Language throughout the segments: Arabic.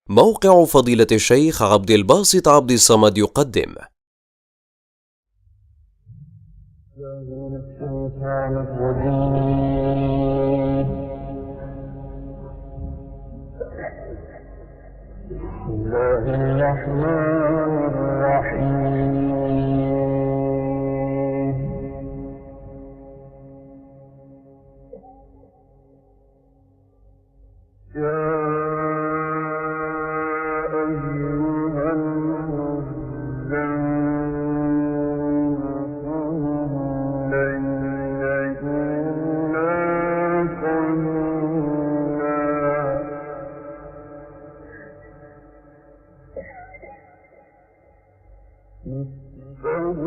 موقع فضيلة الشيخ عبد الباسط عبد الصمد يقدم بسم الله الرحمن الرحيم. يا أيها المزمل قم الليل إلا قليلا نصفه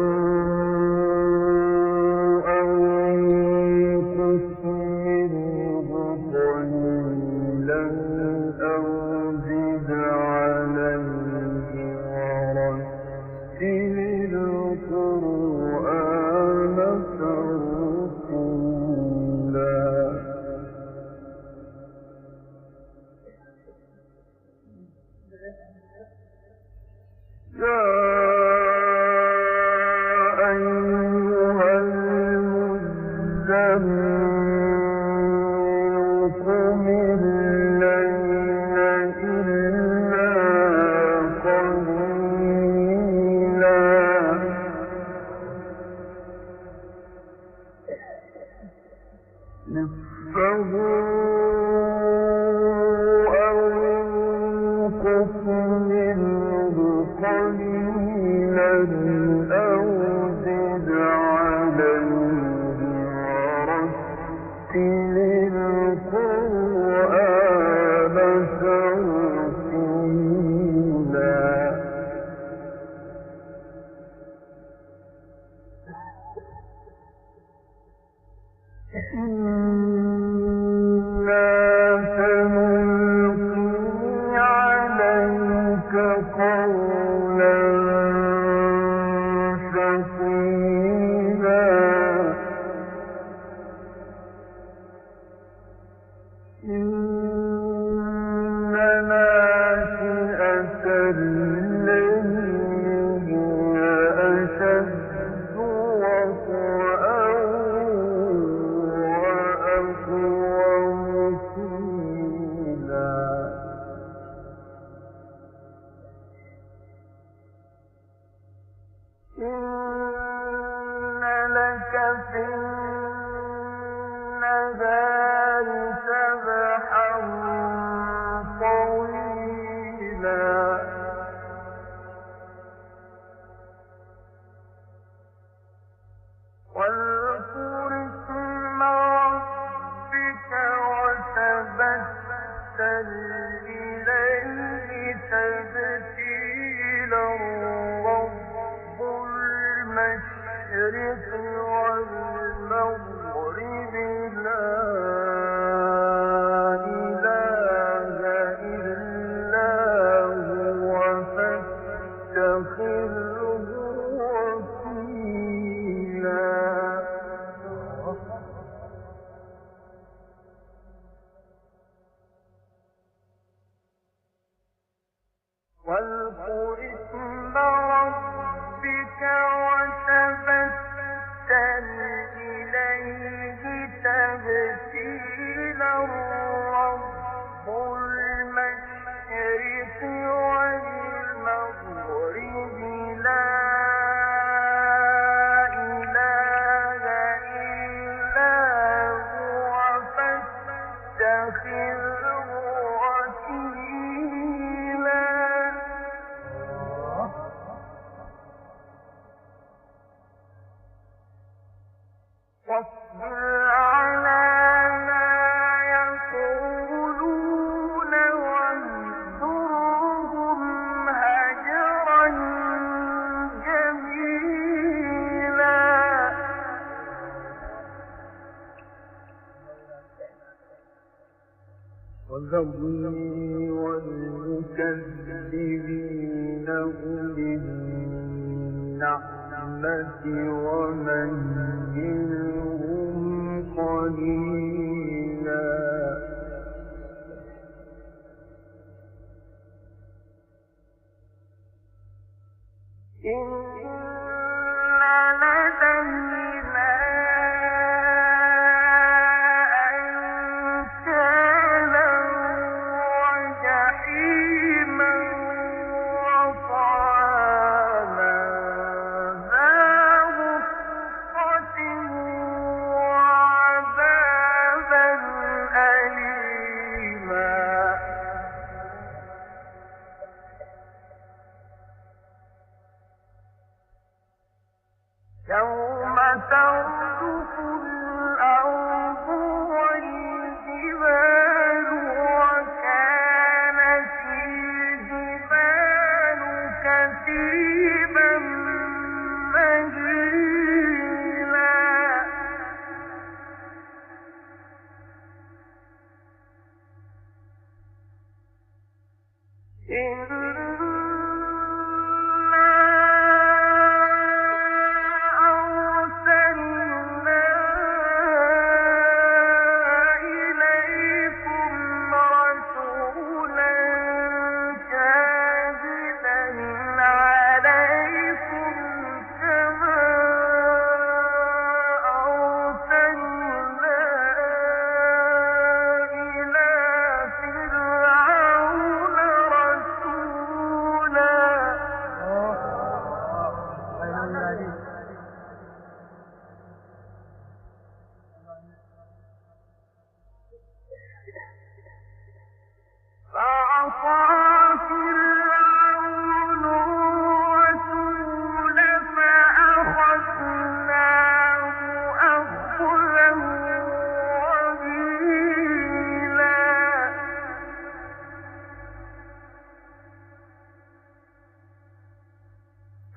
أو انقص منه قليلا أو زد عليه ورتل القرآن ترتيلا. يا أيها المزمل قم الليل إلا قليلا نصفه أو انقص منه قليلا أو زد عليه ورتل القرآن ترتيلا. إنا سنلقي عليك قولا ثقيلا. إن ناشئة الليل هي أشد وطئا وأقوم قيلا. إن لك في النهار سبحا طويلا. واذكر اسم ربك وتبتل إليه تبتيلا. رب المشرق والمغرب لا إله إلا هو فاتخذه وكيلا. واذكر اسم ربك وتبتل إليه تبتيلا. رب المشرق والمغرب لا إله إلا هو فاتخذه وكيلا. واصبر على ما يقولون واهجرهم هجرا جميلا. وذرني والمكذبين أولي النعمة ومهلهم قليلا. لدينا أنكالا وجحيما وطعاما ذا غصة وعذابا أليما يوم ترجف الأرض والجبال وكانت الجبال كثيبا مهيلا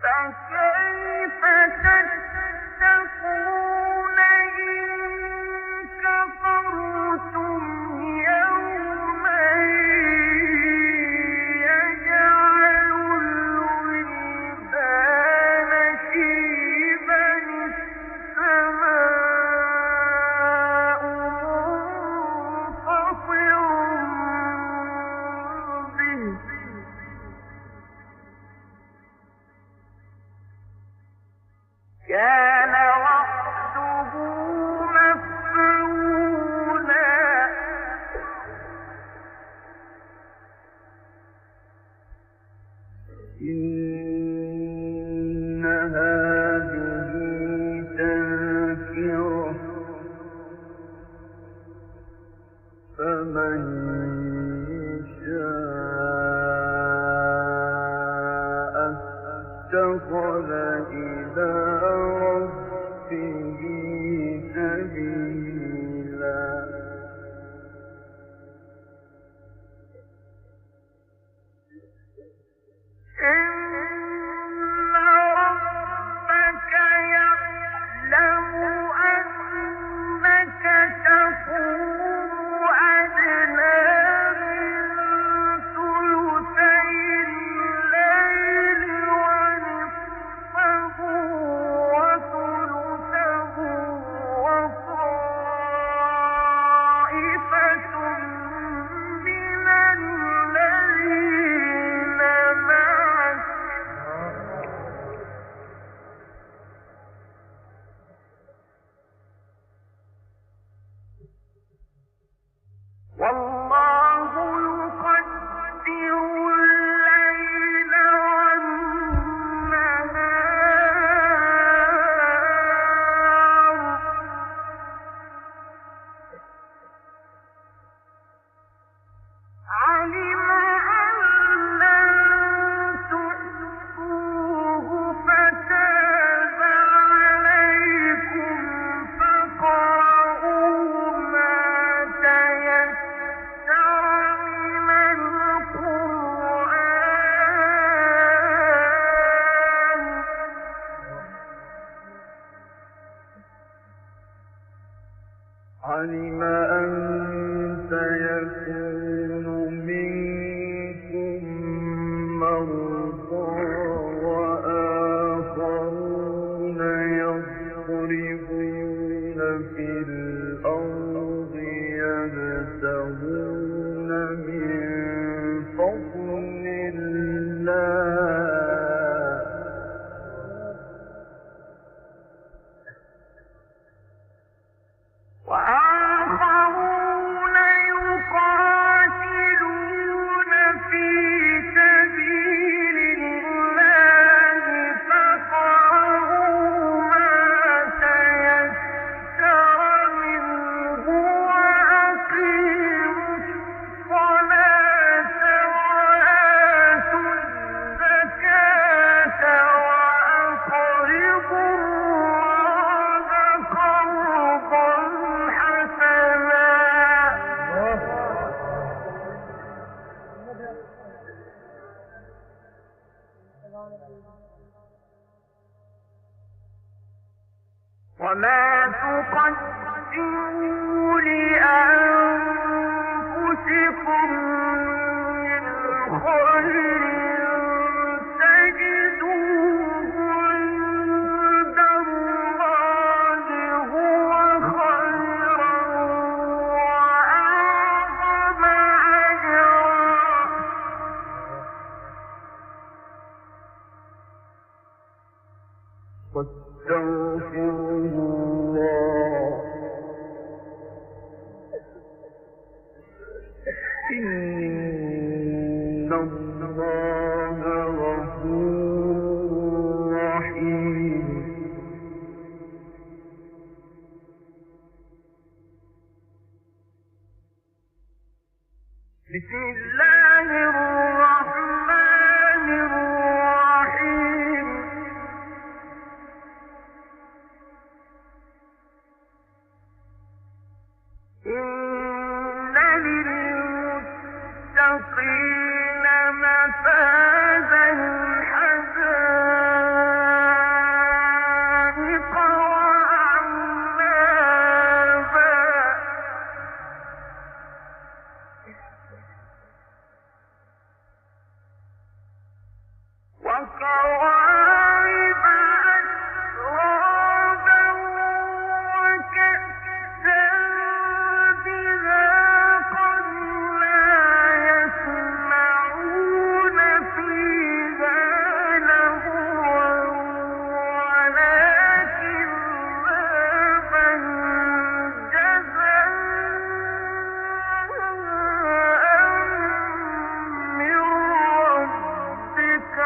فكيف تتقون إن كفرتم يوما يجعل الولدان شيبا السماء منفطر به كان وعده مفعولا إن هذه تذكرة فمن شاء اتخذ إلى ربه سبيلا إن ربك يعلم أنك تقوم أدنى من ثلثي الليل ونصفه وما تقدموا لأنفسكم من خير تجدوه عند الله هو خيرا وأعظم أجرا واستغفروا الله إن الله غفور رحيم بسم الله الرحمن الرحيم إن للمتقين مفازا حدائق وأعنابا وكواعب أترابا وكأسا دهاقا لا يسمعون فيها لغوا ولا كذابا جزاء من ربك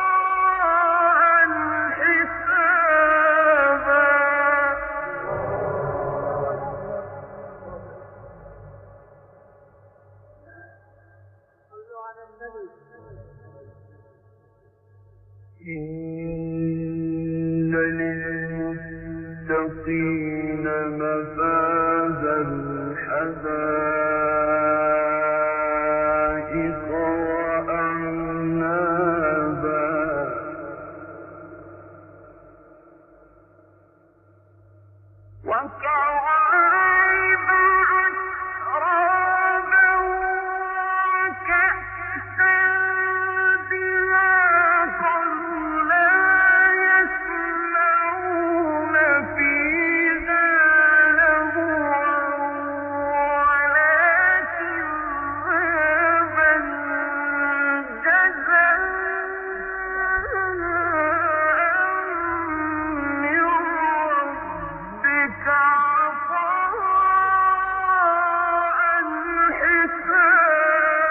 عطاء حسابا إن للمتقين مفازا حدائق وأعنابا وكواعب أترابا وكأسا دهاقا لا يسمعون فيها لغوا ولا كذابا جزاء من ربك عطاء حسابا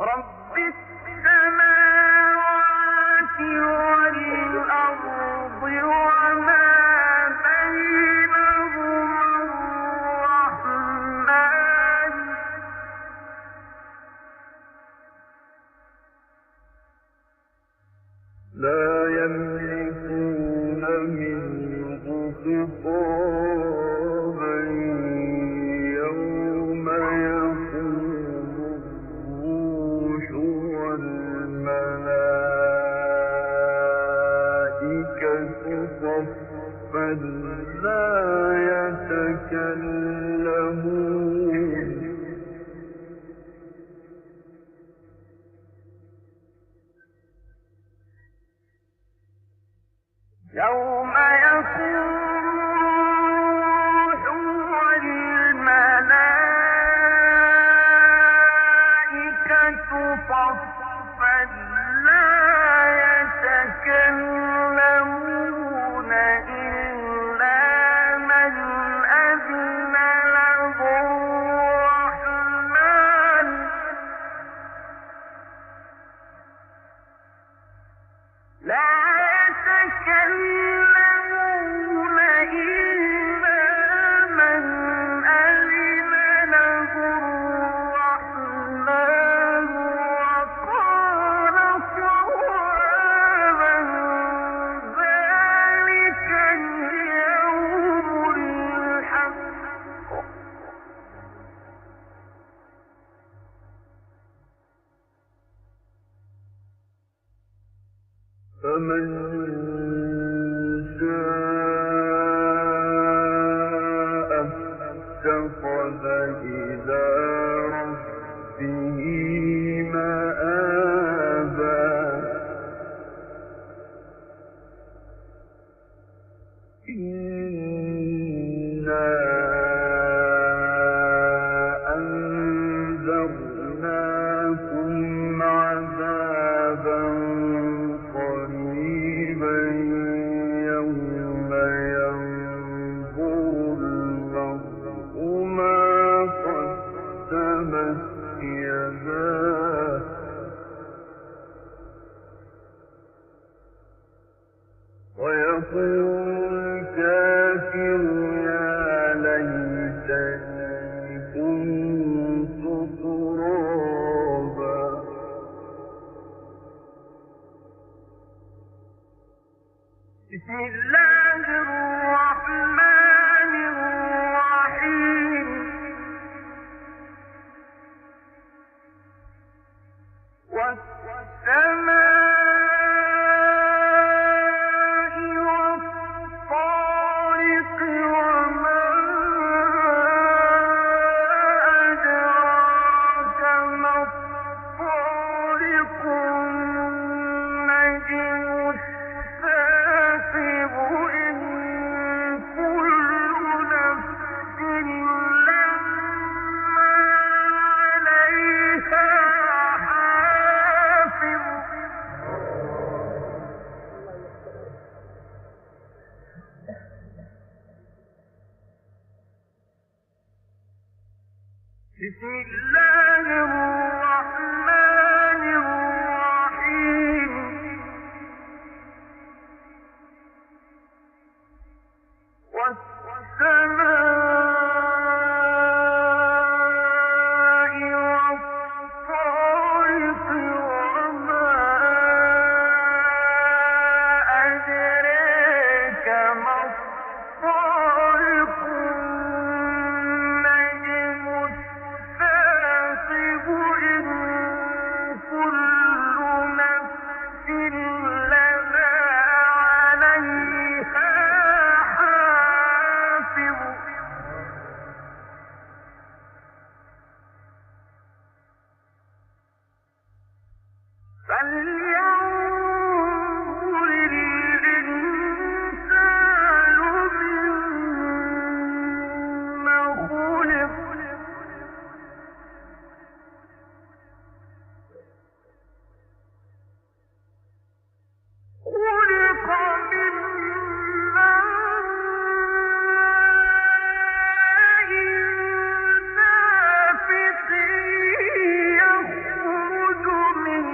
رب السماوات والأرض وما بينهما الرحمن لا يملكون منه خطابا يوم يقوم الروح والملائكة صفا لا يتكلمون يوم يقوم الروح والملائكة صفا لا يتكلمون إلا من أذن له الرحمن لا يتكلمون شاء اتخذ إلى ربه مآبا إنا أنذرناكم عذابا قريبا يوم ينظر المرء ما قدمت يداه ويقول الكافر يا ليتني كنت ترابا بسم الله الرحمن الرحيم والسماء والطارق وما أدراك ما الطارق النجم الثاقب إن كل نفس لما عليها حافظ بسم الله الرحمن الرحيم والسماء والطارق وما أدراك ما الطارق النجم الثاقب إن كل نفس لما عليها حافظ فلينظر الإنسان مما خلق خلق من ماء دافق يخرج من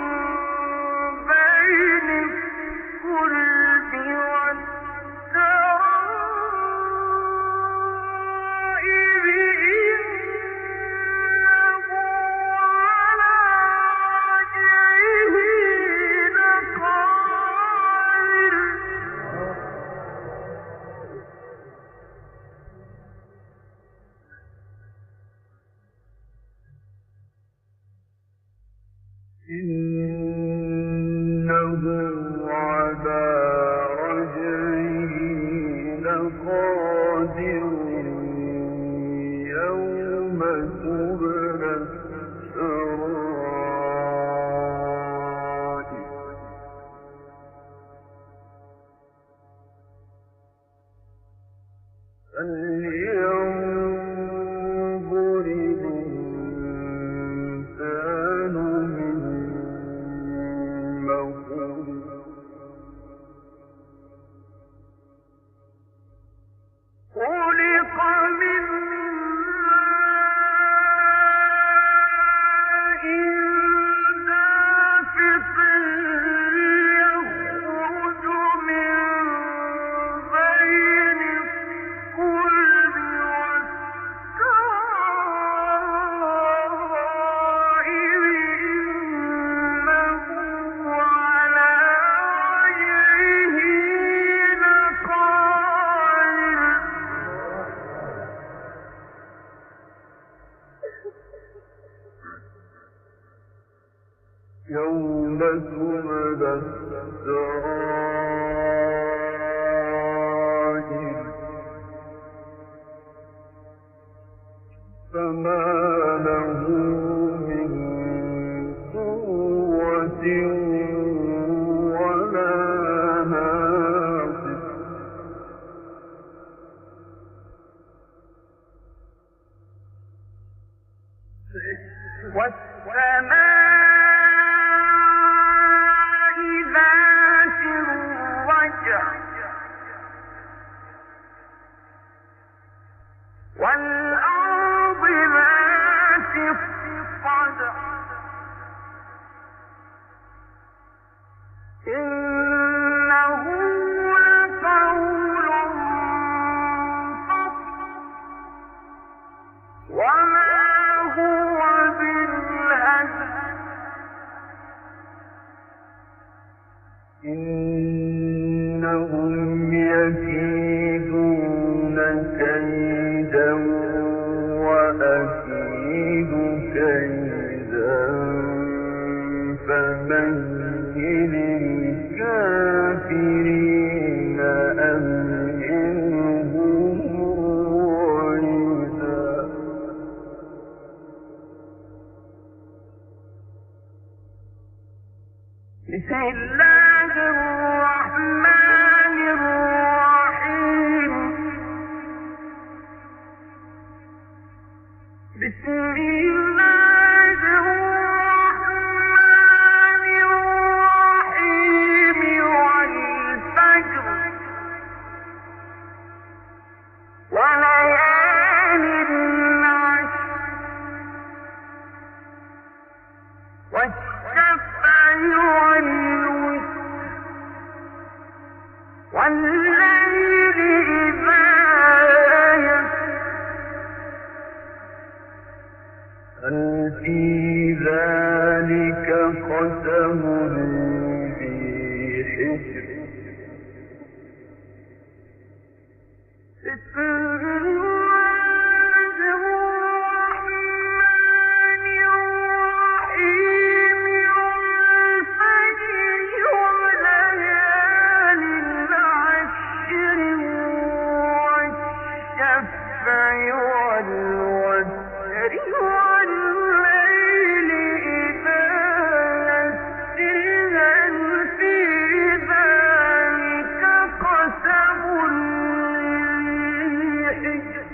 بين الصلب والترائب إنه على وجهه لقادر إنه على رجعه لقادر يوم تبلى السرائر فلينظر الإنسان مما خلق خلق من ماء دافق يخرج من بين الصلب إنهم يكيدون كيدا وأكيد كيدا فمهل الكافرين أمهلهم رويدا. بسم الله الرحمن الرحيم. بسم الله الرحمن الرحيم. والفجر وليال العشر والشفع والوتر والليل إذا يسر هل في ذلك قسم ذي حجر. بسم الله الرحمن الرحيم. والفجر وليال العشر والشفع والوتر والليل إذا يسر هل في ذلك قسم ذي حجر.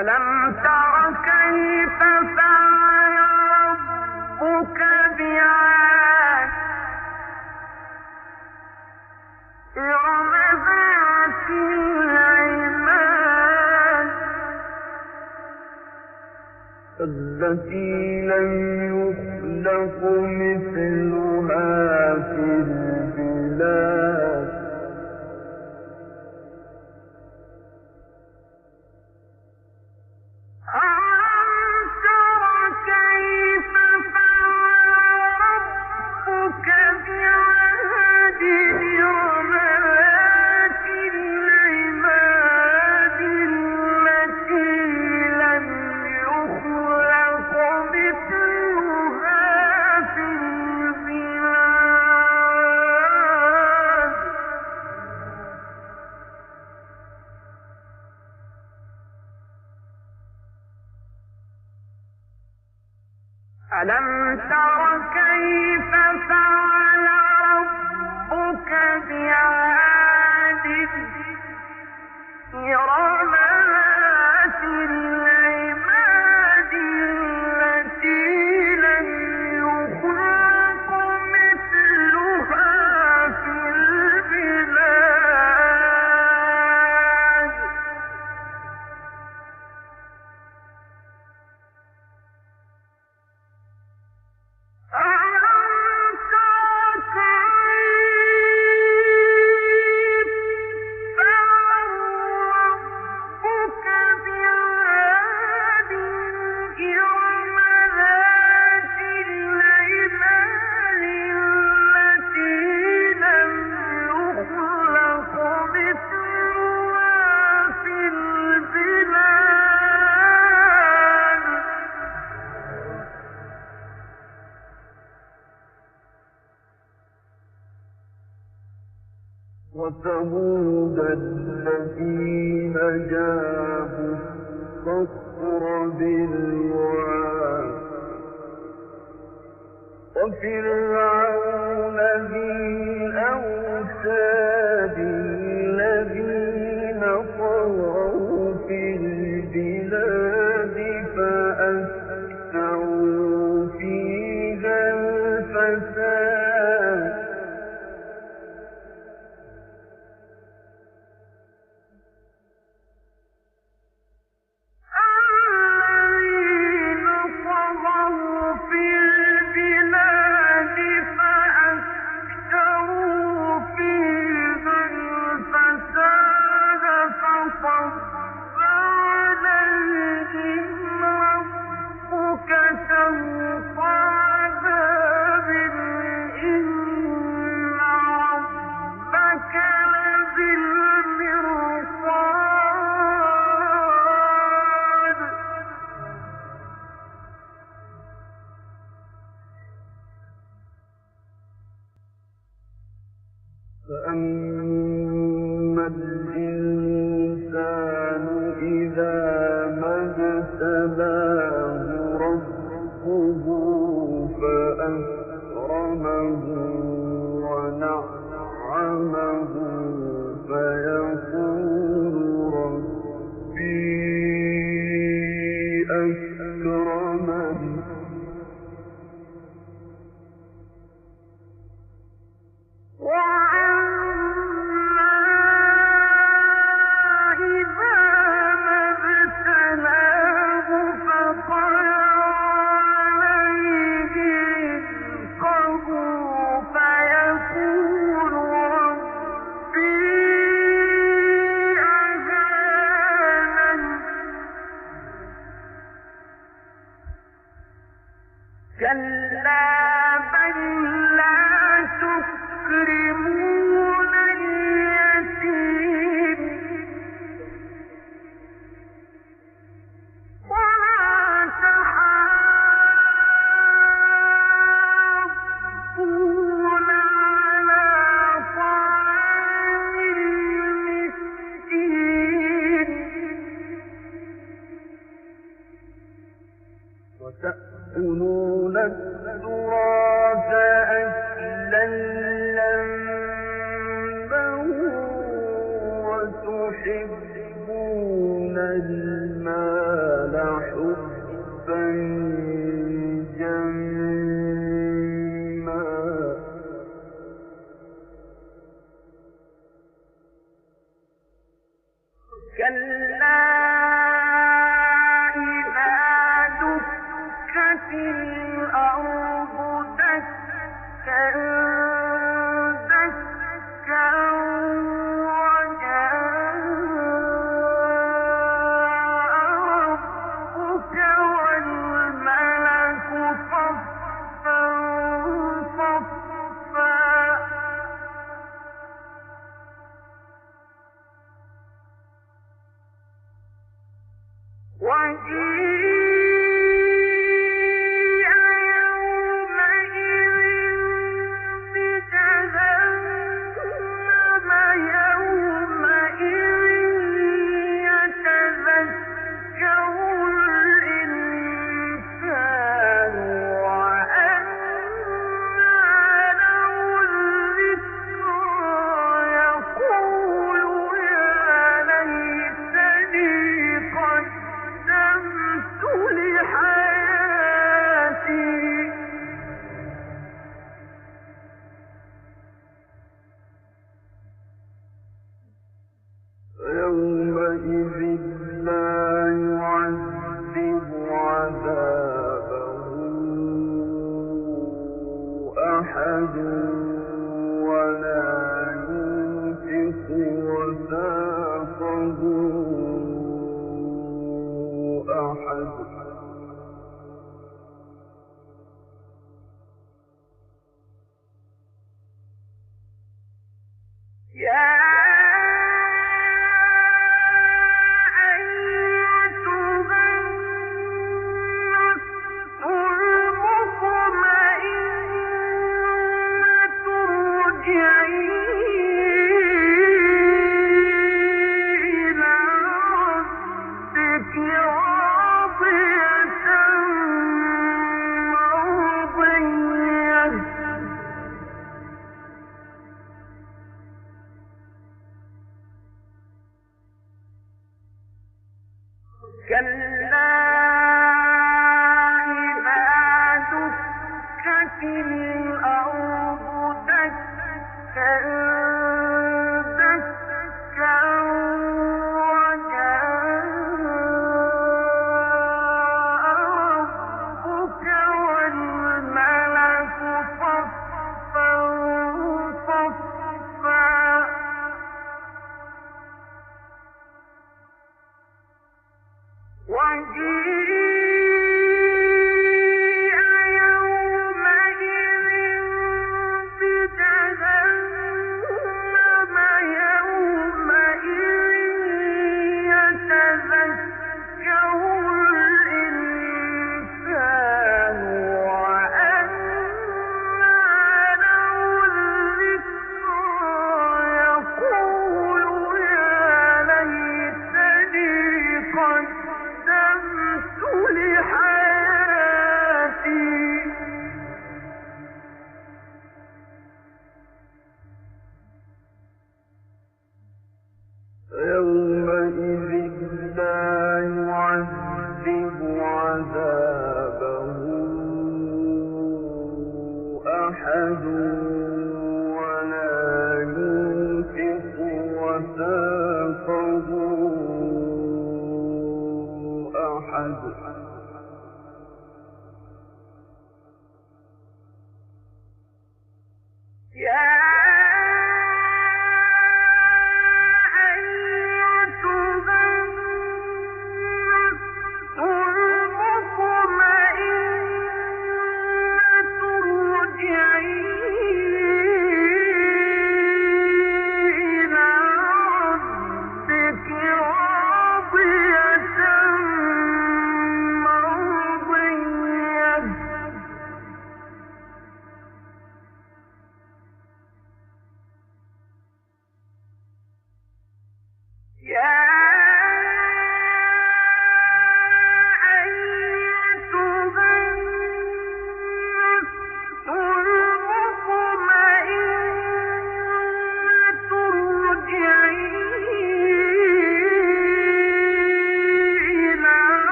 ألم تر كيف فعل ربك بعاد إرم ذات العماد التي لم يخلق مثلها في البلاد. ألم تر كيف فعل ربك بعاد إرم ذات العماد التي لم يخلق مثلها في البلاد. ألم تر كيف فعل ربك بعاد إرم ذات العماد التي لم يخلق مثلها في البلاد. ألم تر كيف فعل ربك بعاد إرم ذات العماد التي لم يخلق مثلها في البلاد. وثمود الذين جابوا الصخر بالواد وفرعون ذي الأوتاد الذين طغوا في البلاد فأكثروا فيها الفساد. الذين طغوا في البلاد فأكثروا فيها فأما الإنسان إذا ما ابتلاه ربه فأكرمه ونعمه فيقول ربي أكرمن وأما إذا ما ابتلاه فقدر عليه رزقه فيقول ربي أهانن كلا بل لا تكرمون اليتيم ولا تحاضون على طعام المسكين وتأكلون التراث أكلا لما وتحبون المال حبا جما كلا إذا دكت الأرض دكا دكا وجاء ربك والملك صفا صفا وجيء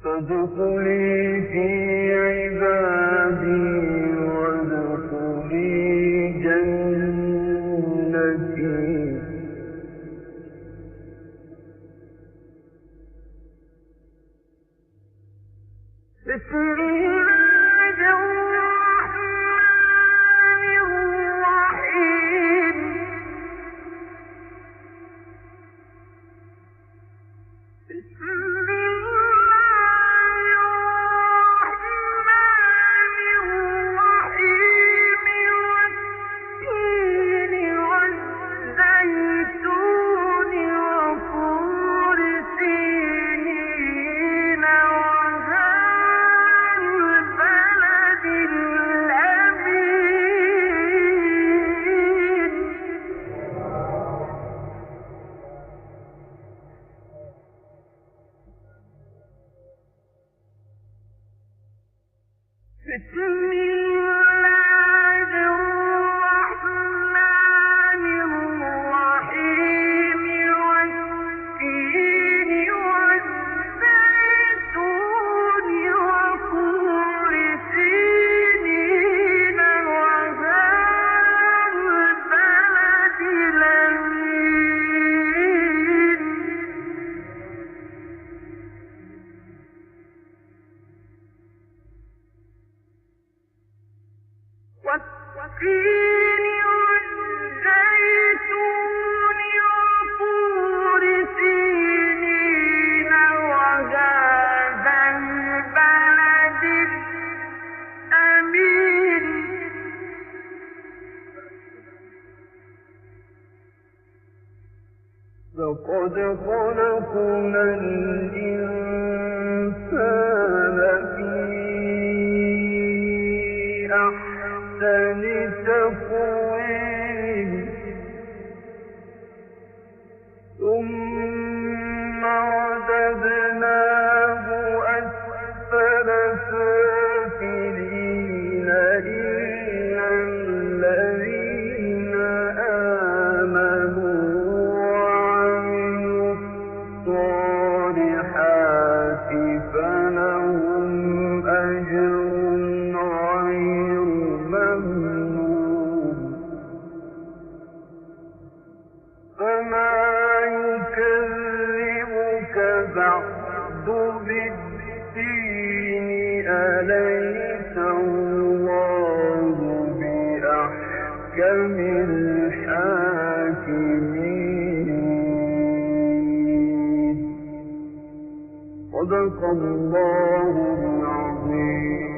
فادخلي في عبادي وادخلي جنتي. بسم الله الرحمن الرحيم. بسم الله الرحمن الرحيم. والتين والزيتون وطور سينين وهذا البلد الأمين. بسم الله الرحمن الرحيم. والتين والزيتون وطور سينين وهذا البلد الأمين. والتين والزيتون وطور سينين وهذا البلد الأمين. لقد خلقنا الإنسان في أحسن تقويم ثم رددناه أسفل سافلين إلا الذين آمنوا وعملوا الصالحات فلهم أجر غير ممنون. فما يكذبك بعد بالدين أليس الله بأحكم الحاكمين. صدق الله العظيم.